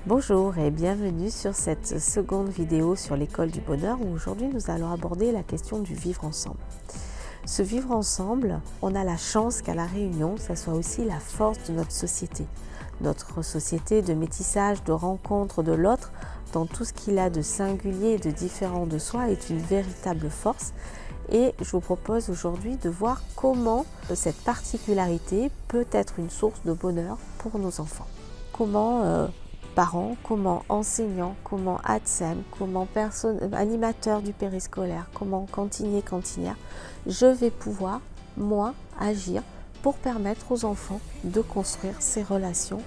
Bonjour et bienvenue sur cette seconde vidéo sur l'école du bonheur où aujourd'hui nous allons aborder la question du vivre ensemble. Ce vivre ensemble, on a la chance qu'à La Réunion, ça soit aussi la force de notre société. Notre société de métissage, de rencontre de l'autre, dans tout ce qu'il a de singulier et de différent de soi, est une véritable force. Et je vous propose aujourd'hui de voir comment cette particularité peut être une source de bonheur pour nos enfants. Comment parents, comment enseignants, comment ATSEM, comment animateurs du périscolaire, comment cantiniers, cantinières, je vais pouvoir, moi, agir pour permettre aux enfants de construire ces relations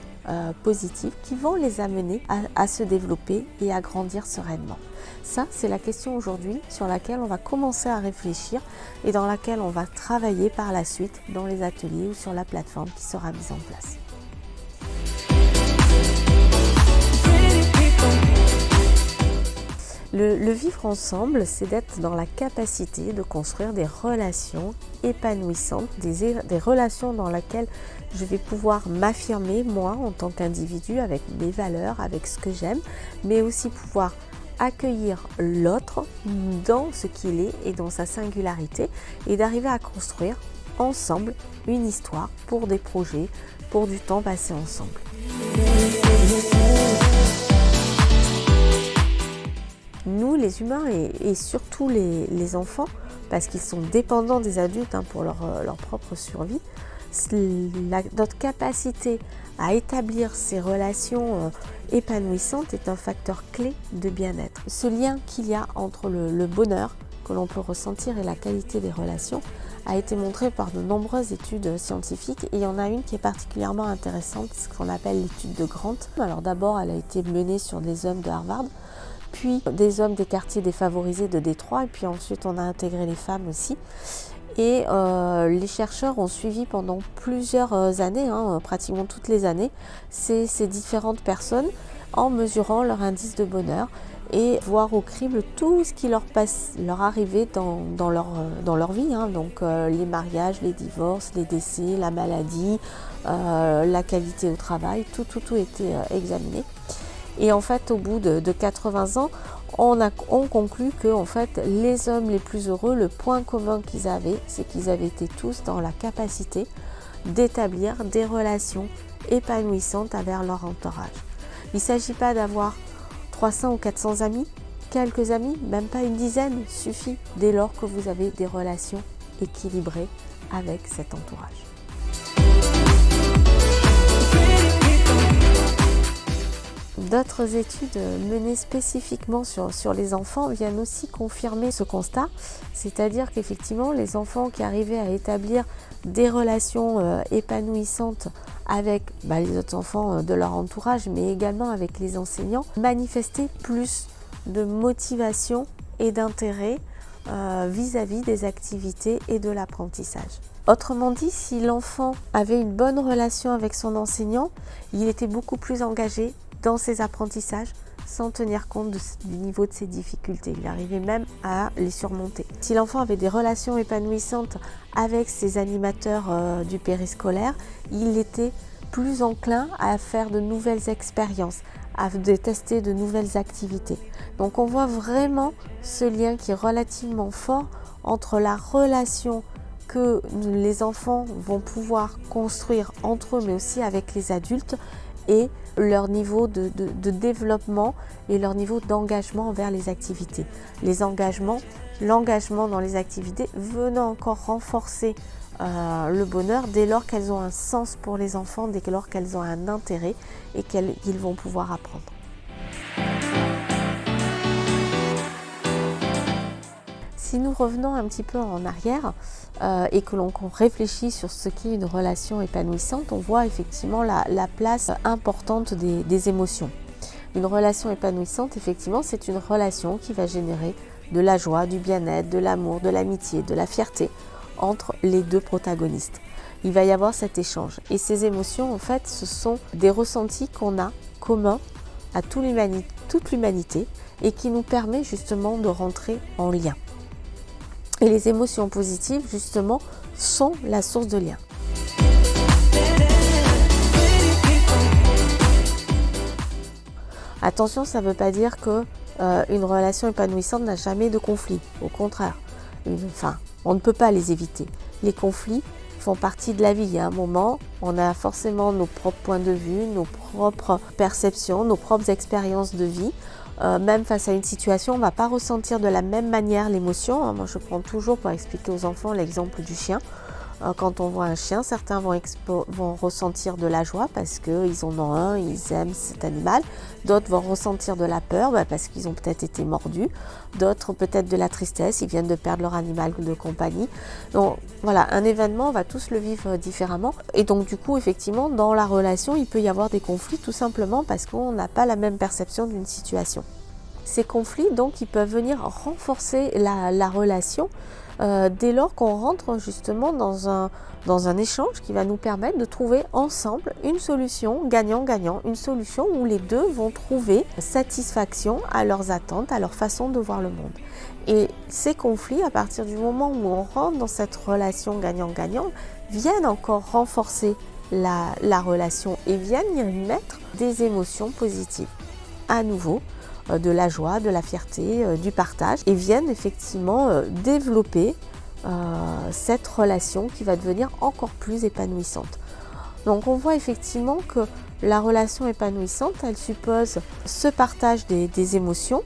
positives qui vont les amener à se développer et à grandir sereinement. Ça, c'est la question aujourd'hui sur laquelle on va commencer à réfléchir et dans laquelle on va travailler par la suite dans les ateliers ou sur la plateforme qui sera mise en place. Le vivre ensemble, c'est d'être dans la capacité de construire des relations épanouissantes, des relations dans lesquelles je vais pouvoir m'affirmer, moi, en tant qu'individu, avec mes valeurs, avec ce que j'aime, mais aussi pouvoir accueillir l'autre dans ce qu'il est et dans sa singularité et d'arriver à construire ensemble une histoire pour des projets, pour du temps passé ensemble. Nous, les humains et surtout les enfants, parce qu'ils sont dépendants des adultes pour leur propre survie, notre capacité à établir ces relations épanouissantes est un facteur clé de bien-être. Ce lien qu'il y a entre le bonheur que l'on peut ressentir et la qualité des relations a été montré par de nombreuses études scientifiques et il y en a une qui est particulièrement intéressante, ce qu'on appelle l'étude de Grant. Alors d'abord, elle a été menée sur des hommes de Harvard, puis des hommes des quartiers défavorisés de Détroit, et puis ensuite on a intégré les femmes aussi. Et les chercheurs ont suivi pendant plusieurs années, pratiquement toutes les années, ces différentes personnes en mesurant leur indice de bonheur et voir au crible tout ce qui leur arrivait dans leur vie, donc les mariages, les divorces, les décès, la maladie, la qualité au travail, tout était examiné. Et en fait, au bout de 80 ans, on conclut que en fait, les hommes les plus heureux, le point commun qu'ils avaient, c'est qu'ils avaient été tous dans la capacité d'établir des relations épanouissantes avec leur entourage. Il ne s'agit pas d'avoir 300 ou 400 amis, quelques amis, même pas une dizaine, suffit dès lors que vous avez des relations équilibrées avec cet entourage. D'autres études menées spécifiquement sur les enfants viennent aussi confirmer ce constat, c'est-à-dire qu'effectivement les enfants qui arrivaient à établir des relations épanouissantes avec les autres enfants de leur entourage, mais également avec les enseignants, manifestaient plus de motivation et d'intérêt vis-à-vis des activités et de l'apprentissage. Autrement dit, si l'enfant avait une bonne relation avec son enseignant, il était beaucoup plus engagé dans ses apprentissages sans tenir compte du niveau de ses difficultés. Il arrivait même à les surmonter. Si l'enfant avait des relations épanouissantes avec ses animateurs du périscolaire, il était plus enclin à faire de nouvelles expériences, à tester de nouvelles activités. Donc on voit vraiment ce lien qui est relativement fort entre la relation que les enfants vont pouvoir construire entre eux, mais aussi avec les adultes, et leur niveau de développement et leur niveau d'engagement envers les activités. L'engagement dans les activités venant encore renforcer le bonheur dès lors qu'elles ont un sens pour les enfants, dès lors qu'elles ont un intérêt et qu'ils vont pouvoir apprendre. Si nous revenons un petit peu en arrière et que l'on réfléchit sur ce qu'est une relation épanouissante, on voit effectivement la place importante des émotions. Une relation épanouissante, effectivement, c'est une relation qui va générer de la joie, du bien-être, de l'amour, de l'amitié, de la fierté entre les deux protagonistes. Il va y avoir cet échange. Et ces émotions, en fait, ce sont des ressentis qu'on a communs à toute l'humanité et qui nous permet justement de rentrer en lien. Et les émotions positives, justement, sont la source de lien. Attention, ça ne veut pas dire que une relation épanouissante n'a jamais de conflit. Au contraire, on ne peut pas les éviter. Les conflits font partie de la vie. Il y a un moment, on a forcément nos propres points de vue, nos propres perceptions, nos propres expériences de vie. Même face à une situation, on ne va pas ressentir de la même manière l'émotion. Moi, je prends toujours pour expliquer aux enfants l'exemple du chien. Quand on voit un chien, certains vont ressentir de la joie parce qu'ils en ont un, ils aiment cet animal. D'autres vont ressentir de la peur parce qu'ils ont peut-être été mordus. D'autres peut-être de la tristesse, ils viennent de perdre leur animal de compagnie. Donc voilà, un événement, on va tous le vivre différemment. Et donc du coup, effectivement, dans la relation, il peut y avoir des conflits tout simplement parce qu'on n'a pas la même perception d'une situation. Ces conflits, donc, ils peuvent venir renforcer la relation dès lors qu'on rentre justement dans un échange qui va nous permettre de trouver ensemble une solution gagnant-gagnant, une solution où les deux vont trouver satisfaction à leurs attentes, à leur façon de voir le monde. Et ces conflits, à partir du moment où on rentre dans cette relation gagnant-gagnant, viennent encore renforcer la relation et viennent y mettre des émotions positives. À nouveau, de la joie, de la fierté, du partage et viennent effectivement développer cette relation qui va devenir encore plus épanouissante. Donc on voit effectivement que la relation épanouissante, elle suppose ce partage des émotions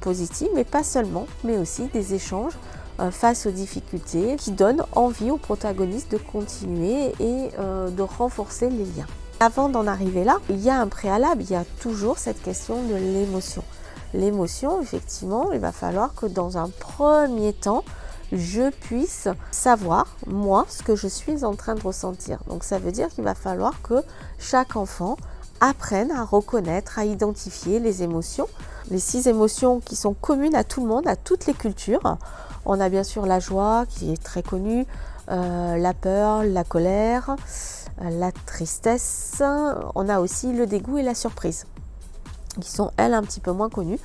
positives, mais pas seulement, mais aussi des échanges face aux difficultés qui donnent envie aux protagonistes de continuer et de renforcer les liens. Avant d'en arriver là, il y a un préalable, il y a toujours cette question de l'émotion. L'émotion, effectivement, il va falloir que dans un premier temps, je puisse savoir, moi, ce que je suis en train de ressentir. Donc ça veut dire qu'il va falloir que chaque enfant apprenne à reconnaître, à identifier les émotions. Les 6 émotions qui sont communes à tout le monde, à toutes les cultures. On a bien sûr la joie qui est très connue, la peur, la colère, la tristesse, on a aussi le dégoût et la surprise, qui sont elles un petit peu moins connues.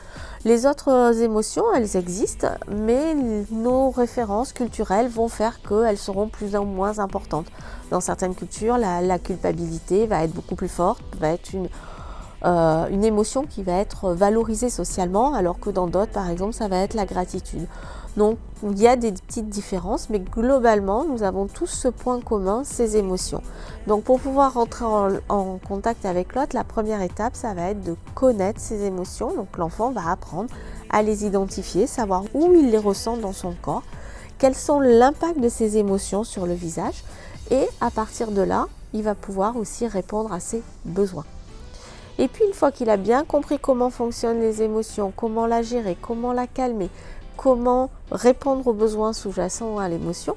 Les autres émotions, elles existent, mais nos références culturelles vont faire qu'elles seront plus ou moins importantes. Dans certaines cultures, la culpabilité va être beaucoup plus forte, va être une émotion qui va être valorisée socialement, alors que dans d'autres, par exemple, ça va être la gratitude. Donc, il y a des petites différences, mais globalement, nous avons tous ce point commun, ces émotions. Donc, pour pouvoir rentrer en contact avec l'autre, la première étape, ça va être de connaître ces émotions. Donc, l'enfant va apprendre à les identifier, savoir où il les ressent dans son corps, quels sont l'impact de ces émotions sur le visage, et à partir de là, il va pouvoir aussi répondre à ses besoins. Et puis, une fois qu'il a bien compris comment fonctionnent les émotions, comment la gérer, comment la calmer, comment répondre aux besoins sous-jacents à l'émotion,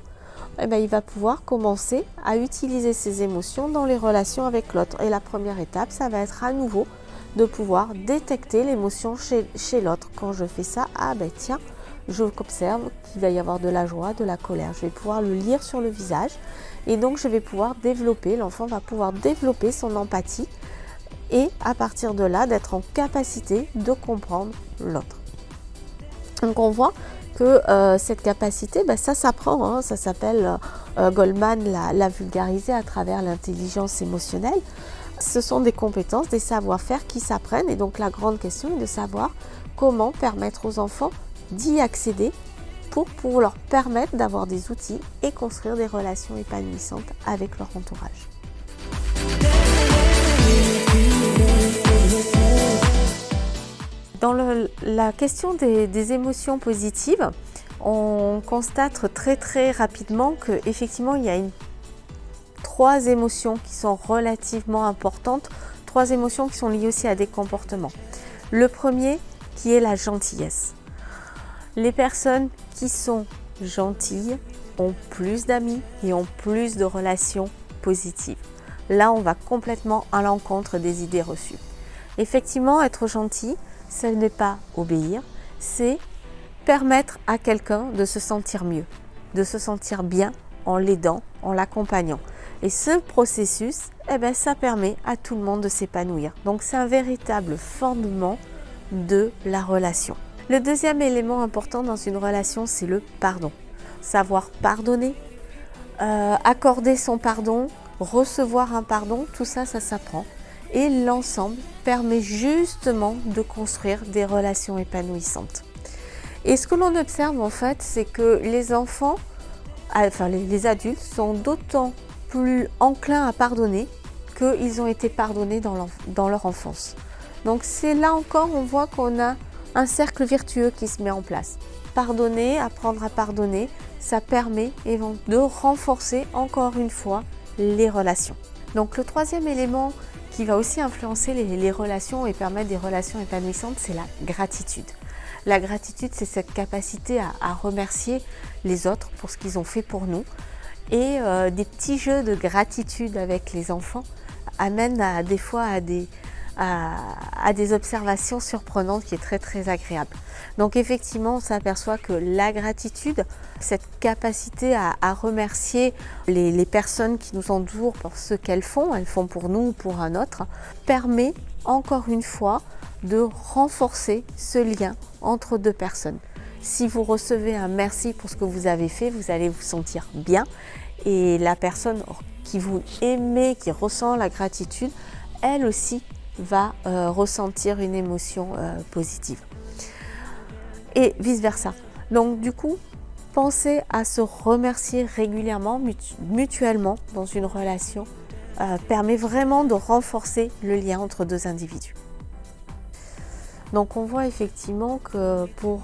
il va pouvoir commencer à utiliser ces émotions dans les relations avec l'autre. Et la première étape, ça va être à nouveau de pouvoir détecter l'émotion chez l'autre. Quand je fais ça, tiens, je observe qu'il va y avoir de la joie, de la colère. Je vais pouvoir le lire sur le visage et donc je vais pouvoir l'enfant va pouvoir développer son empathie et à partir de là, d'être en capacité de comprendre l'autre. Donc on voit que cette capacité, ça s'apprend, ça s'appelle, Goldman l'a vulgarisé à travers l'intelligence émotionnelle. Ce sont des compétences, des savoir-faire qui s'apprennent et donc la grande question est de savoir comment permettre aux enfants d'y accéder pour leur permettre d'avoir des outils et construire des relations épanouissantes avec leur entourage. Dans la question des émotions positives, on constate très très rapidement qu'effectivement il y a 3 émotions qui sont relativement importantes, 3 émotions qui sont liées aussi à des comportements. Le premier qui est la gentillesse. Les personnes qui sont gentilles ont plus d'amis et ont plus de relations positives. Là, on va complètement à l'encontre des idées reçues. Effectivement, être gentil, ce n'est pas obéir, c'est permettre à quelqu'un de se sentir mieux, de se sentir bien en l'aidant, en l'accompagnant. Et ce processus, ça permet à tout le monde de s'épanouir. Donc c'est un véritable fondement de la relation. Le deuxième élément important dans une relation, c'est le pardon. Savoir pardonner, accorder son pardon, recevoir un pardon, tout ça, ça s'apprend. Et l'ensemble permet justement de construire des relations épanouissantes. Et ce que l'on observe en fait, c'est que les enfants, enfin les adultes sont d'autant plus enclins à pardonner qu'ils ont été pardonnés dans leur enfance. Donc c'est là encore, on voit qu'on a un cercle vertueux qui se met en place. Pardonner, apprendre à pardonner, ça permet de renforcer encore une fois les relations. Donc le troisième élément qui va aussi influencer les relations et permettre des relations épanouissantes, c'est la gratitude. La gratitude, c'est cette capacité à remercier les autres pour ce qu'ils ont fait pour nous. Et des petits jeux de gratitude avec les enfants amènent des fois à des observations surprenantes qui est très très agréable. Donc effectivement, on s'aperçoit que la gratitude, cette capacité à remercier les personnes qui nous entourent pour ce qu'elles font pour nous ou pour un autre, permet encore une fois de renforcer ce lien entre deux personnes. Si vous recevez un merci pour ce que vous avez fait, vous allez vous sentir bien et la personne qui vous aimez, qui ressent la gratitude, elle aussi va ressentir une émotion positive. Et vice-versa. Donc du coup, pensez à se remercier régulièrement, mutuellement dans une relation, permet vraiment de renforcer le lien entre deux individus. Donc on voit effectivement que pour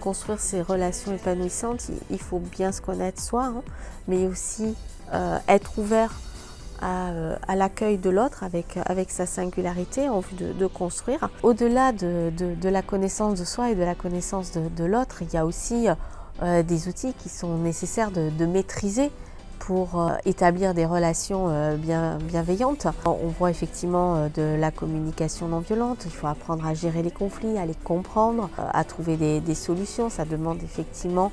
construire ces relations épanouissantes, il faut bien se connaître soi, mais aussi être ouvert à l'accueil de l'autre avec sa singularité en vue de construire. Au-delà de la connaissance de soi et de la connaissance de l'autre, il y a aussi des outils qui sont nécessaires de maîtriser pour établir des relations bienveillantes. On voit effectivement de la communication non violente, il faut apprendre à gérer les conflits, à les comprendre, à trouver des solutions. Ça demande effectivement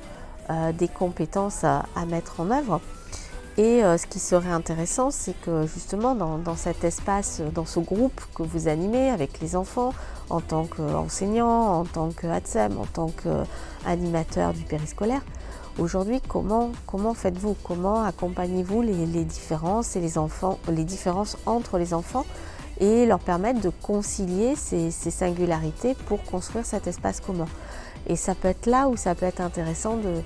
des compétences à mettre en œuvre. Et ce qui serait intéressant, c'est que justement dans cet espace, dans ce groupe que vous animez avec les enfants, en tant qu'enseignant, en tant qu'ATSEM, en tant qu'animateur du périscolaire, aujourd'hui, comment faites-vous? Comment accompagnez-vous les différences les différences entre les enfants et leur permettre de concilier ces singularités pour construire cet espace commun? Et ça peut être là où ça peut être intéressant de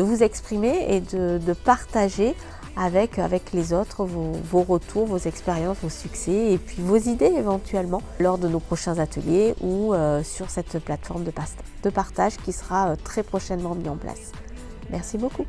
vous exprimer et de partager avec les autres vos retours, vos expériences, vos succès et puis vos idées éventuellement lors de nos prochains ateliers ou sur cette plateforme de partage qui sera très prochainement mise en place. Merci beaucoup.